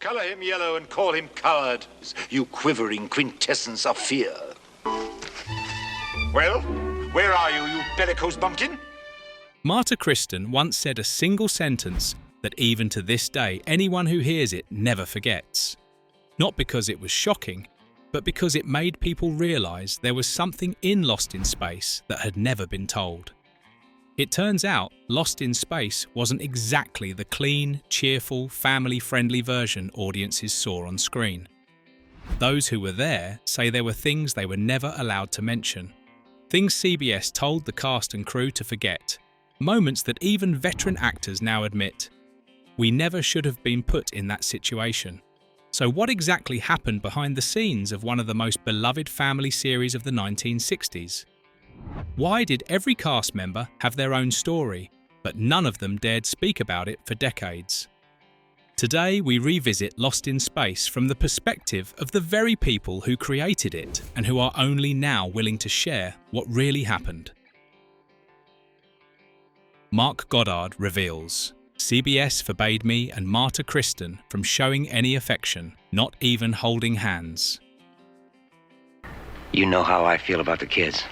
Color him yellow and call him coward, you quivering quintessence of fear. Well, where are you, you bellicose bumpkin? Marta Kristen once said a single sentence that even to this day anyone who hears it never forgets. Not because it was shocking, but because it made people realise there was something in Lost in Space that had never been told. It turns out Lost in Space wasn't exactly the clean, cheerful, family-friendly version audiences saw on screen. Those who were there say there were things they were never allowed to mention. Things CBS told the cast and crew to forget. Moments that even veteran actors now admit. We never should have been put in that situation. So what exactly happened behind the scenes of one of the most beloved family series of the 1960s? Why did every cast member have their own story, but none of them dared speak about it for decades? Today we revisit Lost in Space from the perspective of the very people who created it and who are only now willing to share what really happened. Mark Goddard reveals, CBS forbade me and Marta Kristen from showing any affection, not even holding hands. You know how I feel about the kids.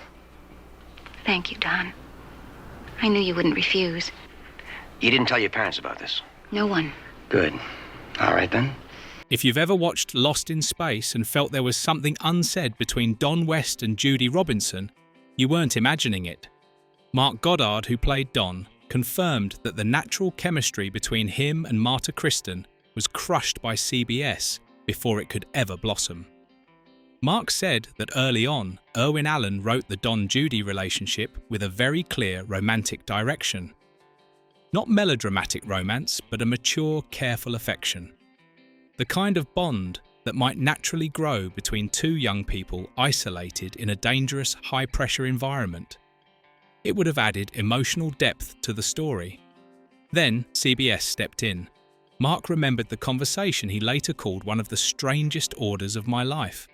Thank you, Don. I knew you wouldn't refuse. You didn't tell your parents about this? No one. Good. All right, then. If you've ever watched Lost in Space and felt there was something unsaid between Don West and Judy Robinson, you weren't imagining it. Mark Goddard, who played Don, confirmed that the natural chemistry between him and Marta Kristen was crushed by CBS before it could ever blossom. Mark said that early on, Irwin Allen wrote the Don-Judy relationship with a very clear romantic direction. Not melodramatic romance, but a mature, careful affection. The kind of bond that might naturally grow between two young people isolated in a dangerous, high-pressure environment. It would have added emotional depth to the story. Then CBS stepped in. Mark remembered the conversation he later called one of the strangest orders of my life.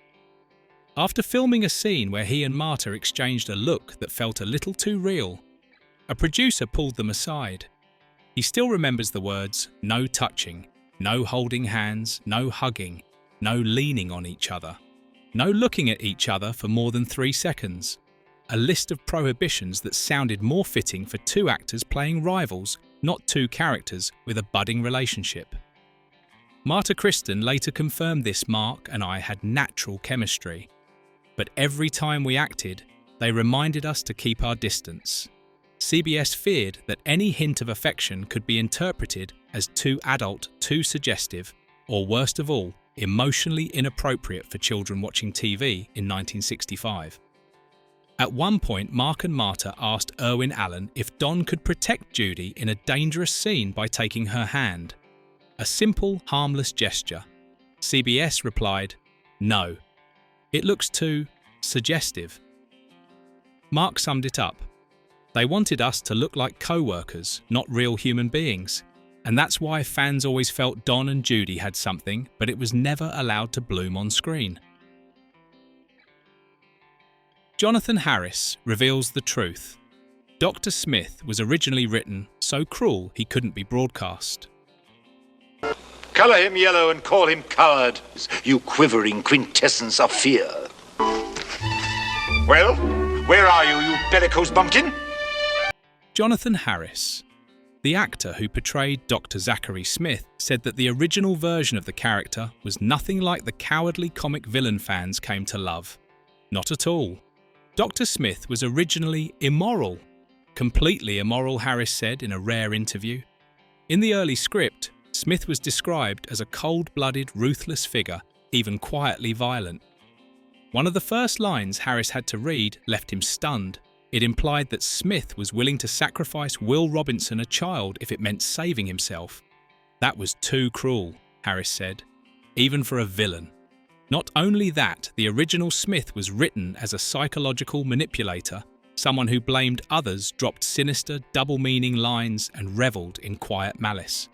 After filming a scene where he and Marta exchanged a look that felt a little too real, a producer pulled them aside. He still remembers the words, no touching, no holding hands, no hugging, no leaning on each other, no looking at each other for more than 3 seconds. A list of prohibitions that sounded more fitting for two actors playing rivals, not two characters with a budding relationship. Marta Kristen later confirmed this Mark and I had natural chemistry. But every time we acted, they reminded us to keep our distance. CBS feared that any hint of affection could be interpreted as too adult, too suggestive, or worst of all, emotionally inappropriate for children watching TV in 1965. At one point, Mark and Marta asked Irwin Allen if Don could protect Judy in a dangerous scene by taking her hand. A simple, harmless gesture. CBS replied, no. It looks too suggestive. Mark summed it up. They wanted us to look like co-workers, not real human beings. And that's why fans always felt Don and Judy had something, but it was never allowed to bloom on screen. Jonathan Harris reveals the truth. Dr. Smith was originally written so cruel he couldn't be broadcast. Color him yellow and call him coward, you quivering quintessence of fear. Well, where are you, you bellicose bumpkin? Jonathan Harris, the actor who portrayed Dr. Zachary Smith, said that the original version of the character was nothing like the cowardly comic villain fans came to love. Not at all. Dr. Smith was originally immoral. Completely immoral, Harris said in a rare interview. In the early script, Smith was described as a cold-blooded, ruthless figure, even quietly violent. One of the first lines Harris had to read left him stunned. It implied that Smith was willing to sacrifice Will Robinson, a child, if it meant saving himself. That was too cruel, Harris said, even for a villain. Not only that, the original Smith was written as a psychological manipulator, someone who blamed others, dropped sinister, double-meaning lines, and revelled in quiet malice.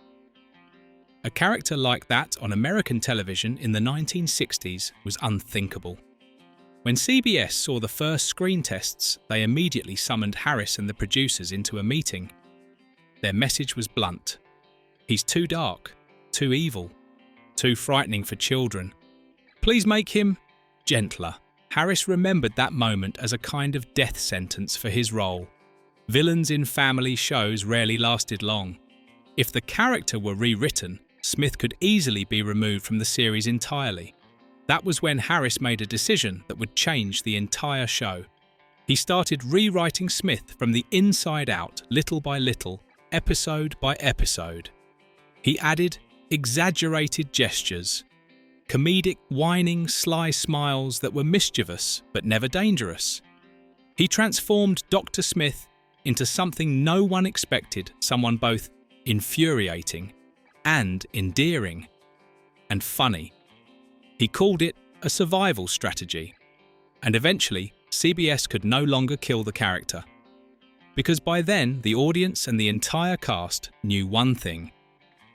A character like that on American television in the 1960s was unthinkable. When CBS saw the first screen tests, they immediately summoned Harris and the producers into a meeting. Their message was blunt. He's too dark, too evil, too frightening for children. Please make him gentler. Harris remembered that moment as a kind of death sentence for his role. Villains in family shows rarely lasted long. If the character were rewritten, Smith could easily be removed from the series entirely. That was when Harris made a decision that would change the entire show. He started rewriting Smith from the inside out, little by little, episode by episode. He added exaggerated gestures, comedic, whining, sly smiles that were mischievous but never dangerous. He transformed Dr. Smith into something no one expected, someone both infuriating and endearing and funny. He called it a survival strategy, and eventually CBS could no longer kill the character. Because by then, the audience and the entire cast knew one thing.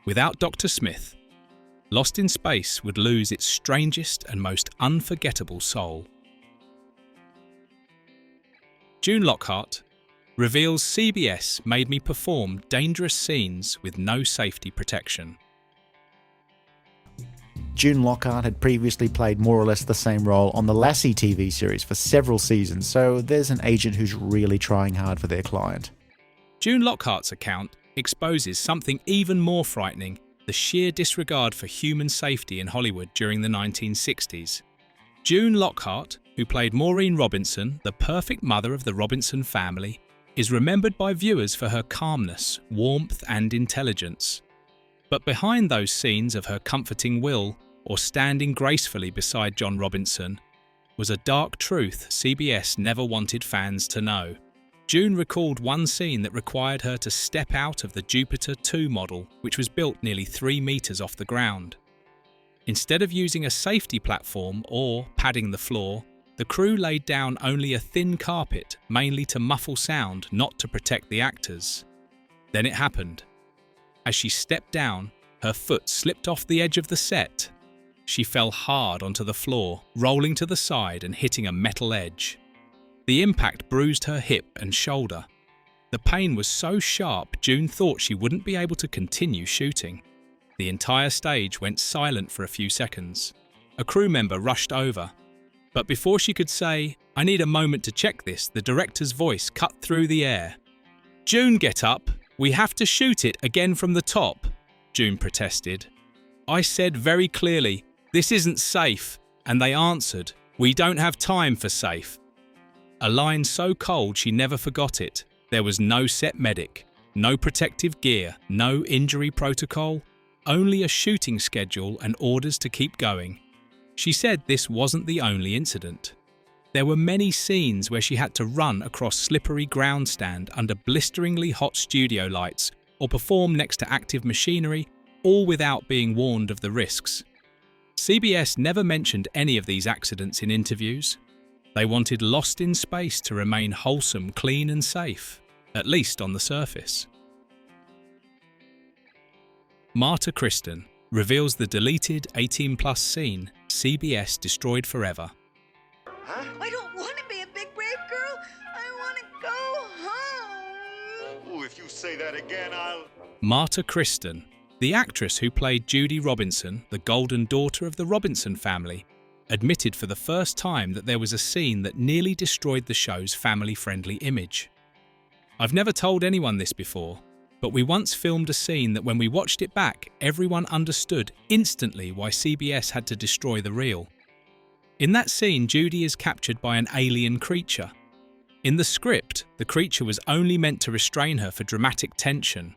Without Dr. Smith, Lost in Space would lose its strangest and most unforgettable soul. June Lockhart reveals CBS made me perform dangerous scenes with no safety protection. June Lockhart had previously played more or less the same role on the Lassie TV series for several seasons, so there's an agent who's really trying hard for their client. June Lockhart's account exposes something even more frightening: the sheer disregard for human safety in Hollywood during the 1960s. June Lockhart, who played Maureen Robinson, the perfect mother of the Robinson family, is remembered by viewers for her calmness, warmth and intelligence. But behind those scenes of her comforting will, or standing gracefully beside John Robinson, was a dark truth CBS never wanted fans to know. June recalled one scene that required her to step out of the Jupiter 2 model, which was built nearly 3 meters off the ground. Instead of using a safety platform or padding the floor, the crew laid down only a thin carpet, mainly to muffle sound, not to protect the actors. Then it happened. As she stepped down, her foot slipped off the edge of the set. She fell hard onto the floor, rolling to the side and hitting a metal edge. The impact bruised her hip and shoulder. The pain was so sharp, June thought she wouldn't be able to continue shooting. The entire stage went silent for a few seconds. A crew member rushed over. But before she could say, "I need a moment to check this," the director's voice cut through the air. "June, get up. We have to shoot it again from the top," June protested. "I said very clearly, this isn't safe," and they answered, "We don't have time for safe." A line so cold she never forgot it. There was no set medic, no protective gear, no injury protocol, only a shooting schedule and orders to keep going. She said this wasn't the only incident. There were many scenes where she had to run across slippery ground stand under blisteringly hot studio lights or perform next to active machinery, all without being warned of the risks. CBS never mentioned any of these accidents in interviews. They wanted Lost in Space to remain wholesome, clean and safe, at least on the surface. Marta Kristen reveals the deleted 18-plus scene CBS destroyed forever. Huh? I don't want to be a big brave girl. I want to go home. Ooh, if you say that again, I'll... Marta Kristen, the actress who played Judy Robinson, the golden daughter of the Robinson family, admitted for the first time that there was a scene that nearly destroyed the show's family-friendly image. "I've never told anyone this before, but we once filmed a scene that when we watched it back, everyone understood instantly why CBS had to destroy the reel. In that scene, Judy is captured by an alien creature. In the script, the creature was only meant to restrain her for dramatic tension.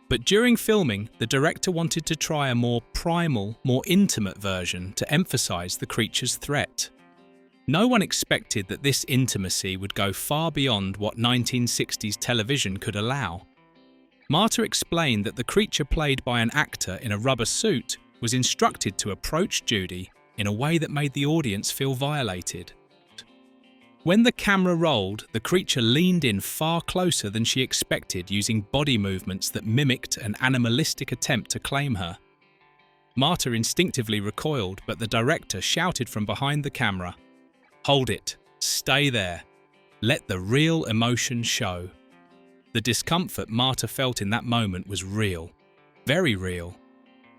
But during filming, the director wanted to try a more primal, more intimate version to emphasize the creature's threat. No one expected that this intimacy would go far beyond what 1960s television could allow. Marta explained that the creature played by an actor in a rubber suit was instructed to approach Judy in a way that made the audience feel violated. When the camera rolled, the creature leaned in far closer than she expected, using body movements that mimicked an animalistic attempt to claim her. Marta instinctively recoiled, but the director shouted from behind the camera, "Hold it, stay there, let the real emotion show." The discomfort Marta felt in that moment was real, very real.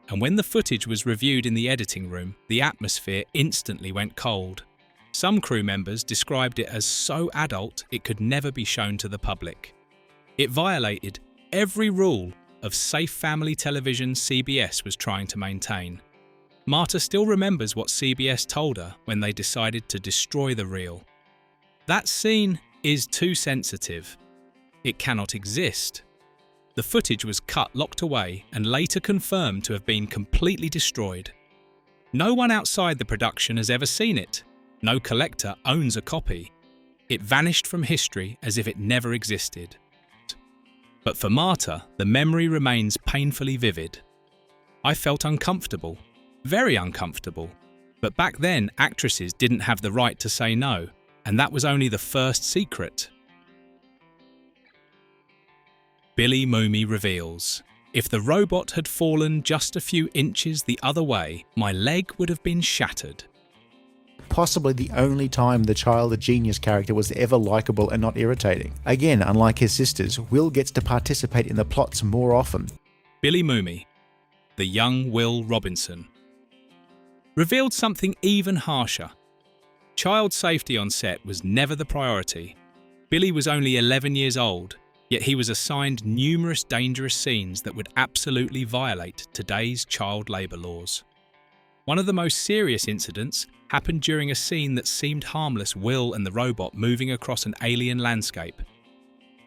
and when the footage was reviewed in the editing room, the atmosphere instantly went cold. Some crew members described it as so adult it could never be shown to the public. It violated every rule of safe family television CBS was trying to maintain. Marta still remembers what CBS told her when they decided to destroy the reel. That scene is too sensitive. It cannot exist. The footage was cut, locked away, and later confirmed to have been completely destroyed. No one outside the production has ever seen it. No collector owns a copy. It vanished from history as if it never existed. But for Marta, the memory remains painfully vivid. I felt uncomfortable, very uncomfortable. But back then, actresses didn't have the right to say no, and that was only the first secret. Billy Mooney reveals, "If the robot had fallen just a few inches the other way, my leg would have been shattered." Possibly the only time the child of genius character was ever likable and not irritating. Again, unlike his sisters, Will gets to participate in the plots more often. Billy Mooney, the young Will Robinson, revealed something even harsher. Child safety on set was never the priority. Billy was only 11 years old, yet he was assigned numerous dangerous scenes that would absolutely violate today's child labour laws. One of the most serious incidents happened during a scene that seemed harmless: Will and the robot moving across an alien landscape.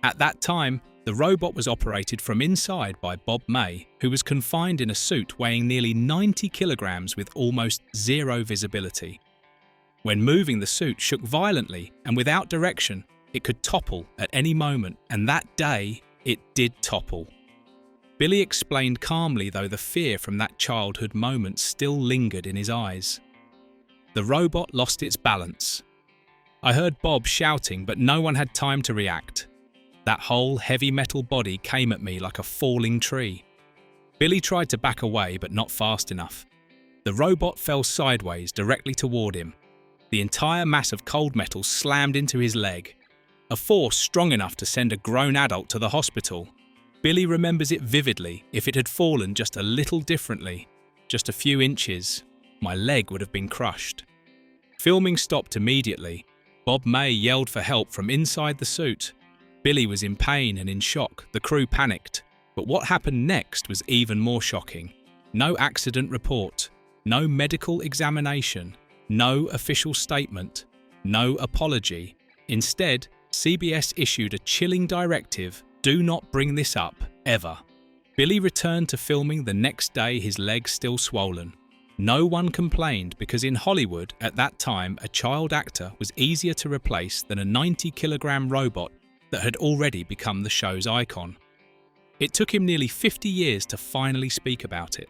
At that time, the robot was operated from inside by Bob May, who was confined in a suit weighing nearly 90 kilograms with almost zero visibility. When moving, the suit shook violently, and without direction, it could topple at any moment, and that day, it did topple. Billy explained calmly, though the fear from that childhood moment still lingered in his eyes. The robot lost its balance. I heard Bob shouting, but no one had time to react. That whole heavy metal body came at me like a falling tree. Billy tried to back away, but not fast enough. The robot fell sideways directly toward him. The entire mass of cold metal slammed into his leg, a force strong enough to send a grown adult to the hospital. Billy remembers it vividly. If it had fallen just a little differently, just a few inches, my leg would have been crushed. Filming stopped immediately. Bob May yelled for help from inside the suit. Billy was in pain and in shock. The crew panicked. But what happened next was even more shocking. No accident report, no medical examination, no official statement, no apology. Instead, CBS issued a chilling directive: do not bring this up, ever. Billy returned to filming the next day, his leg still swollen. No one complained because in Hollywood at that time, a child actor was easier to replace than a 90-kilogram robot that had already become the show's icon. It took him nearly 50 years to finally speak about it.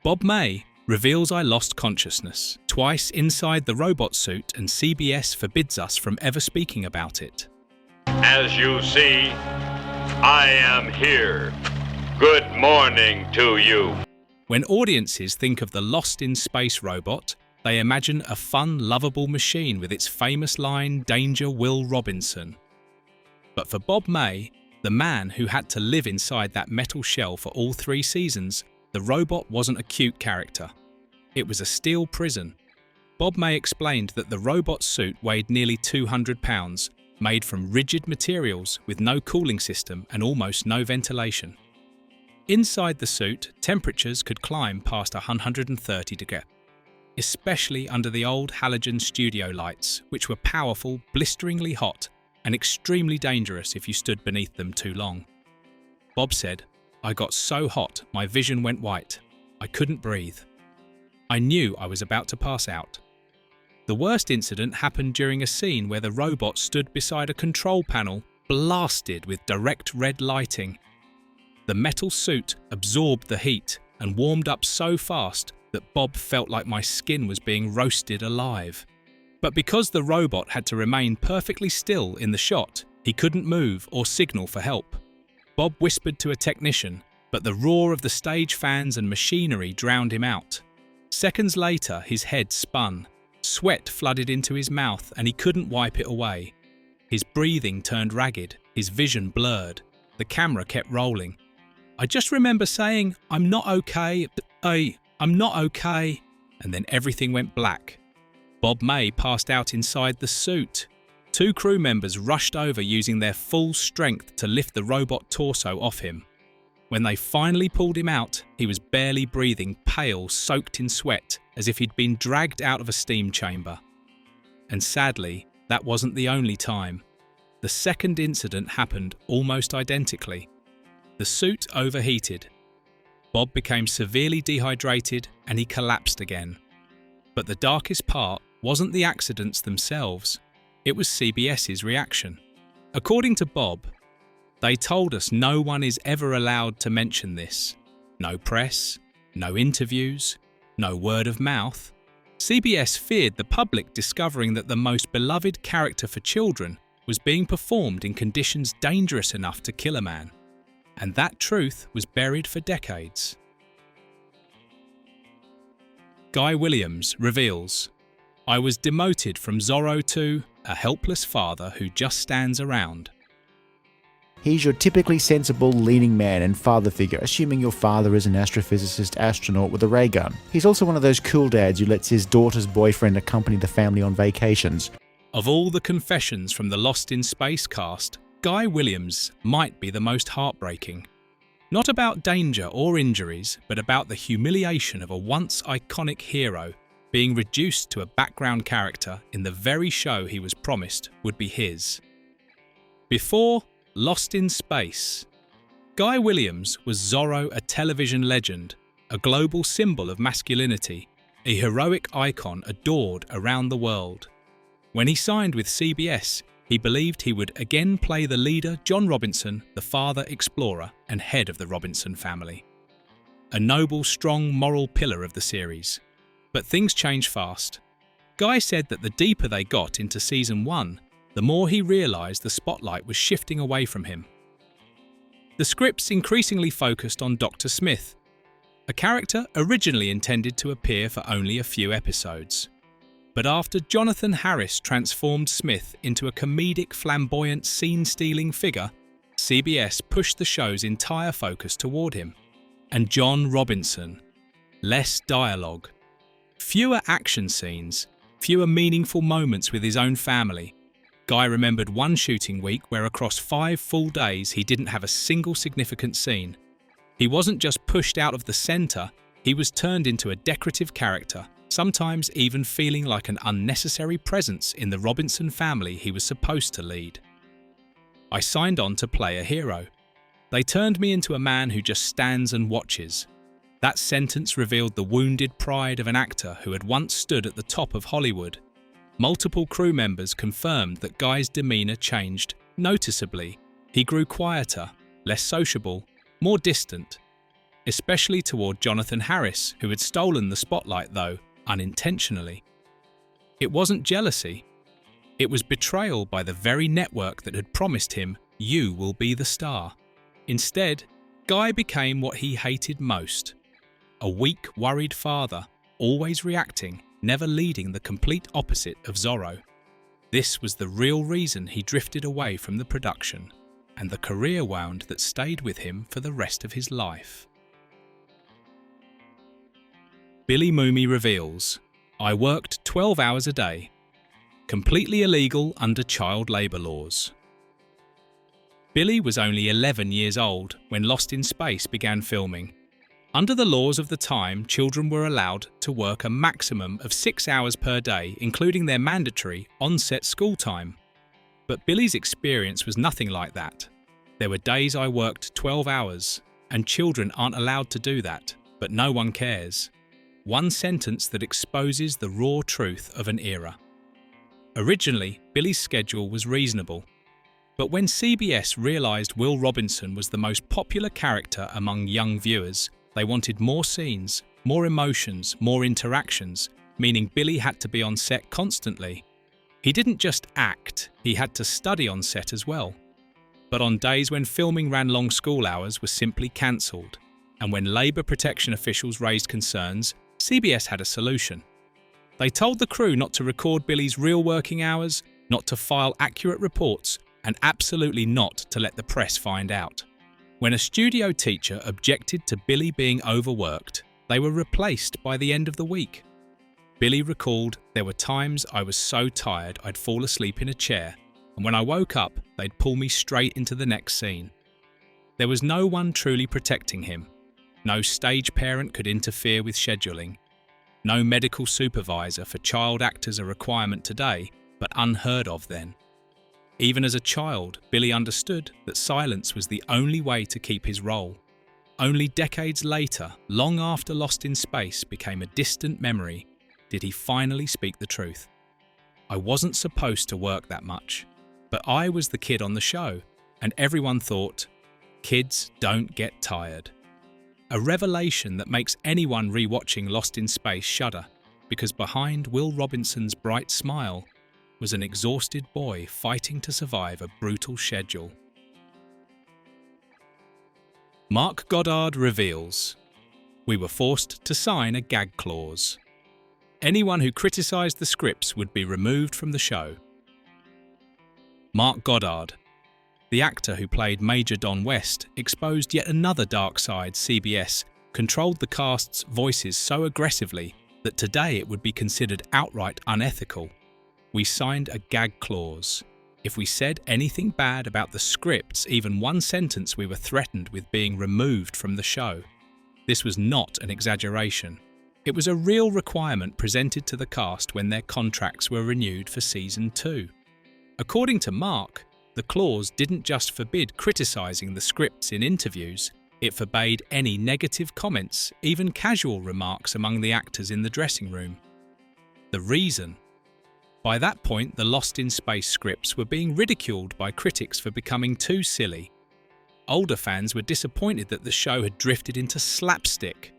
Bob May reveals I lost consciousness twice inside the robot suit, and CBS forbids us from ever speaking about it. As you see, I am here. Good morning to you. When audiences think of the Lost in Space robot, they imagine a fun, lovable machine with its famous line, "Danger, Will Robinson." But for Bob May, the man who had to live inside that metal shell for all 3 seasons, the robot wasn't a cute character. It was a steel prison. Bob May explained that the robot suit weighed nearly 200 pounds, made from rigid materials with no cooling system and almost no ventilation. Inside the suit, temperatures could climb past 130 degrees, especially under the old halogen studio lights, which were powerful, blisteringly hot, and extremely dangerous if you stood beneath them too long. Bob said, "I got so hot, my vision went white. I couldn't breathe. I knew I was about to pass out." The worst incident happened during a scene where the robot stood beside a control panel, blasted with direct red lighting. The metal suit absorbed the heat and warmed up so fast that Bob felt like my skin was being roasted alive. But because the robot had to remain perfectly still in the shot, he couldn't move or signal for help. Bob whispered to a technician, but the roar of the stage fans and machinery drowned him out. Seconds later, his head spun. Sweat flooded into his mouth and he couldn't wipe it away. His breathing turned ragged, his vision blurred. The camera kept rolling. I just remember saying, I'm not okay, I'm not okay, and then everything went black. Bob May passed out inside the suit. 2 crew members rushed over using their full strength to lift the robot torso off him. When they finally pulled him out, he was barely breathing, pale, soaked in sweat, as if he'd been dragged out of a steam chamber. And sadly, that wasn't the only time. The second incident happened almost identically. The suit overheated. Bob became severely dehydrated and he collapsed again. But the darkest part wasn't the accidents themselves. It was CBS's reaction. According to Bob, they told us no one is ever allowed to mention this. No press, no interviews, no word of mouth. CBS feared the public discovering that the most beloved character for children was being performed in conditions dangerous enough to kill a man. And that truth was buried for decades. Guy Williams reveals, I was demoted from Zorro to a helpless father who just stands around. He's your typically sensible, leading man and father figure, assuming your father is an astrophysicist astronaut with a ray gun. He's also one of those cool dads who lets his daughter's boyfriend accompany the family on vacations. Of all the confessions from the Lost in Space cast, Guy Williams might be the most heartbreaking. Not about danger or injuries, but about the humiliation of a once iconic hero being reduced to a background character in the very show he was promised would be his. Before Lost in Space, Guy Williams was Zorro, a television legend, a global symbol of masculinity, a heroic icon adored around the world. When he signed with CBS, he believed he would again play the leader John Robinson, the father explorer and head of the Robinson family. A noble, strong, moral pillar of the series. But things changed fast. Guy said that the deeper they got into Season 1, the more he realised the spotlight was shifting away from him. The scripts increasingly focused on Dr. Smith, a character originally intended to appear for only a few episodes. But after Jonathan Harris transformed Smith into a comedic, flamboyant, scene-stealing figure, CBS pushed the show's entire focus toward him. And John Robinson. Less dialogue. Fewer action scenes. Fewer meaningful moments with his own family. Guy remembered one shooting week where across 5 full days he didn't have a single significant scene. He wasn't just pushed out of the centre, he was turned into a decorative character, sometimes even feeling like an unnecessary presence in the Robinson family he was supposed to lead. I signed on to play a hero. They turned me into a man who just stands and watches. That sentence revealed the wounded pride of an actor who had once stood at the top of Hollywood. Multiple crew members confirmed that Guy's demeanour changed noticeably. He grew quieter, less sociable, more distant, especially toward Jonathan Harris, who had stolen the spotlight, though unintentionally. It wasn't jealousy. It was betrayal by the very network that had promised him, "You will be the star." Instead, Guy became what he hated most. A weak, worried father, always reacting, never leading, the complete opposite of Zorro. This was the real reason he drifted away from the production, and the career wound that stayed with him for the rest of his life. Billy Mooney reveals, I worked 12 hours a day. Completely illegal under child labour laws. Billy was only 11 years old when Lost in Space began filming. Under the laws of the time, children were allowed to work a maximum of 6 hours per day, including their mandatory on-set school time. But Billy's experience was nothing like that. There were days I worked 12 hours, and children aren't allowed to do that, but no one cares. One sentence that exposes the raw truth of an era. Originally, Billy's schedule was reasonable. But when CBS realised Will Robinson was the most popular character among young viewers, they wanted more scenes, more emotions, more interactions, meaning Billy had to be on set constantly. He didn't just act, he had to study on set as well. But on days when filming ran long school hours were simply cancelled, and when labour protection officials raised concerns, CBS had a solution. They told the crew not to record Billy's real working hours, not to file accurate reports, and absolutely not to let the press find out. When a studio teacher objected to Billy being overworked, they were replaced by the end of the week. Billy recalled, "There were times I was so tired I'd fall asleep in a chair, and when I woke up, they'd pull me straight into the next scene." There was no one truly protecting him. No stage parent could interfere with scheduling. No medical supervisor for child actors a requirement today, but unheard of then. Even as a child, Billy understood that silence was the only way to keep his role. Only decades later, long after Lost in Space became a distant memory, did he finally speak the truth. "I wasn't supposed to work that much, but I was the kid on the show, and everyone thought, kids don't get tired." A revelation that makes anyone rewatching Lost in Space shudder, because behind Will Robinson's bright smile was an exhausted boy fighting to survive a brutal schedule. Mark Goddard reveals, "We were forced to sign a gag clause. Anyone who criticised the scripts would be removed from the show." Mark Goddard, the actor who played Major Don West, exposed yet another dark side CBS controlled the cast's voices so aggressively that today it would be considered outright unethical. "We signed a gag clause. If we said anything bad about the scripts, even one sentence, we were threatened with being removed from the show." This was not an exaggeration. It was a real requirement presented to the cast when their contracts were renewed for Season 2. According to Mark, the clause didn't just forbid criticising the scripts in interviews, it forbade any negative comments, even casual remarks among the actors in the dressing room. The reason? By that point, the Lost in Space scripts were being ridiculed by critics for becoming too silly. Older fans were disappointed that the show had drifted into slapstick.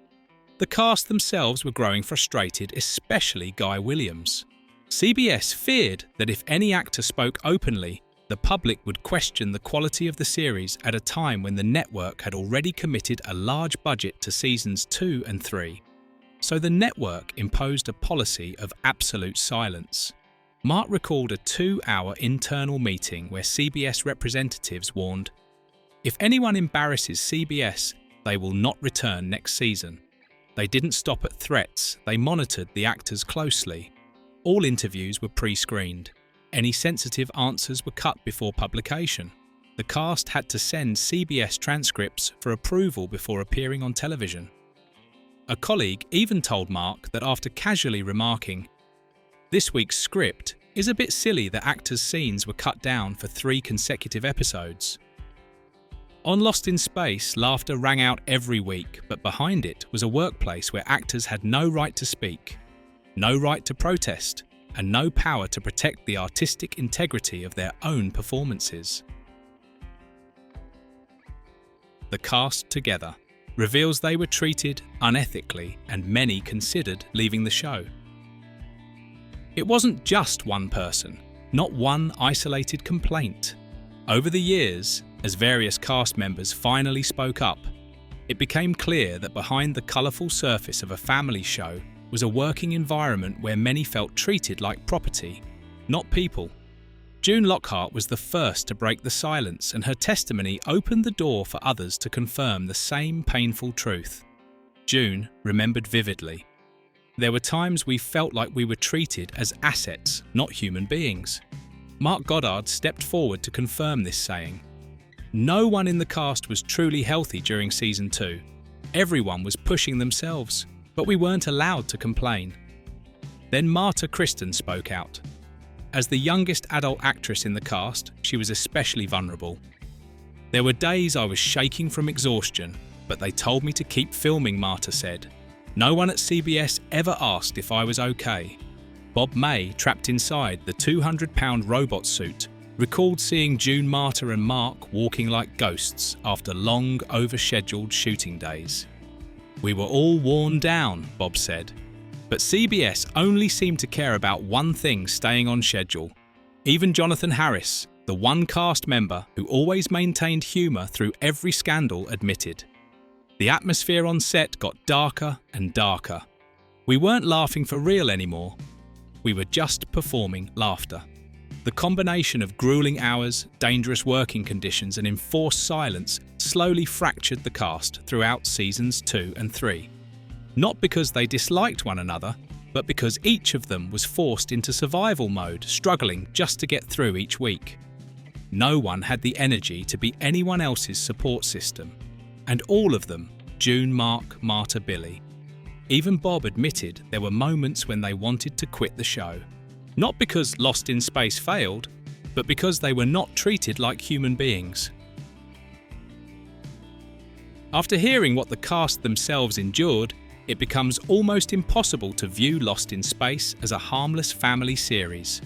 The cast themselves were growing frustrated, especially Guy Williams. CBS feared that if any actor spoke openly, the public would question the quality of the series at a time when the network had already committed a large budget to seasons 2 and 3. So the network imposed a policy of absolute silence. Mark recalled a 2-hour internal meeting where CBS representatives warned, "If anyone embarrasses CBS, they will not return next season." They didn't stop at threats, they monitored the actors closely. All interviews were pre-screened. Any sensitive answers were cut before publication. The cast had to send CBS transcripts for approval before appearing on television. A colleague even told Mark that after casually remarking, "This week's script is a bit silly that actors' scenes were cut down for 3 consecutive episodes." On Lost in Space, laughter rang out every week, but behind it was a workplace where actors had no right to speak, no right to protest, and no power to protect the artistic integrity of their own performances. The cast together reveals they were treated unethically and many considered leaving the show. It wasn't just one person, not one isolated complaint. Over the years, as various cast members finally spoke up, it became clear that behind the colourful surface of a family show was a working environment where many felt treated like property, not people. June Lockhart was the first to break the silence, and her testimony opened the door for others to confirm the same painful truth. June remembered vividly. "There were times we felt like we were treated as assets, not human beings." Mark Goddard stepped forward to confirm this, saying, "No one in the cast was truly healthy during Season 2. Everyone was pushing themselves, but we weren't allowed to complain." Then Marta Kristen spoke out. As the youngest adult actress in the cast, she was especially vulnerable. "There were days I was shaking from exhaustion, but they told me to keep filming," Marta said. "No one at CBS ever asked if I was okay." Bob May, trapped inside the 200-pound robot suit, recalled seeing June, Marta and Mark walking like ghosts after long, overscheduled shooting days. "We were all worn down," Bob said. But CBS only seemed to care about one thing: staying on schedule. Even Jonathan Harris, the one cast member who always maintained humour through every scandal, admitted, "The atmosphere on set got darker and darker. We weren't laughing for real anymore. We were just performing laughter." The combination of grueling hours, dangerous working conditions, and enforced silence slowly fractured the cast throughout seasons 2 and 3. Not because they disliked one another, but because each of them was forced into survival mode, struggling just to get through each week. No one had the energy to be anyone else's support system, and all of them, June, Mark, Marta, Billy. Even Bob admitted there were moments when they wanted to quit the show. Not because Lost in Space failed, but because they were not treated like human beings. After hearing what the cast themselves endured, it becomes almost impossible to view Lost in Space as a harmless family series.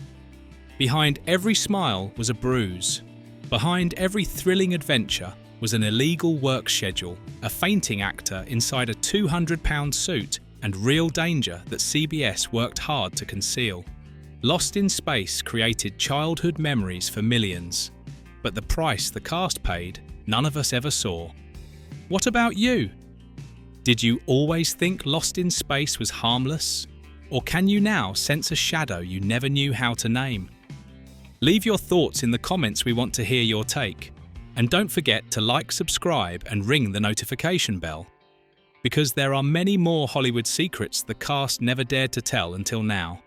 Behind every smile was a bruise. Behind every thrilling adventure was an illegal work schedule, a fainting actor inside a £200 suit, and real danger that CBS worked hard to conceal. Lost in Space created childhood memories for millions, but the price the cast paid, none of us ever saw. What about you? Did you always think Lost in Space was harmless? Or can you now sense a shadow you never knew how to name? Leave your thoughts in the comments, we want to hear your take. And don't forget to like, subscribe, and ring the notification bell. Because there are many more Hollywood secrets the cast never dared to tell until now.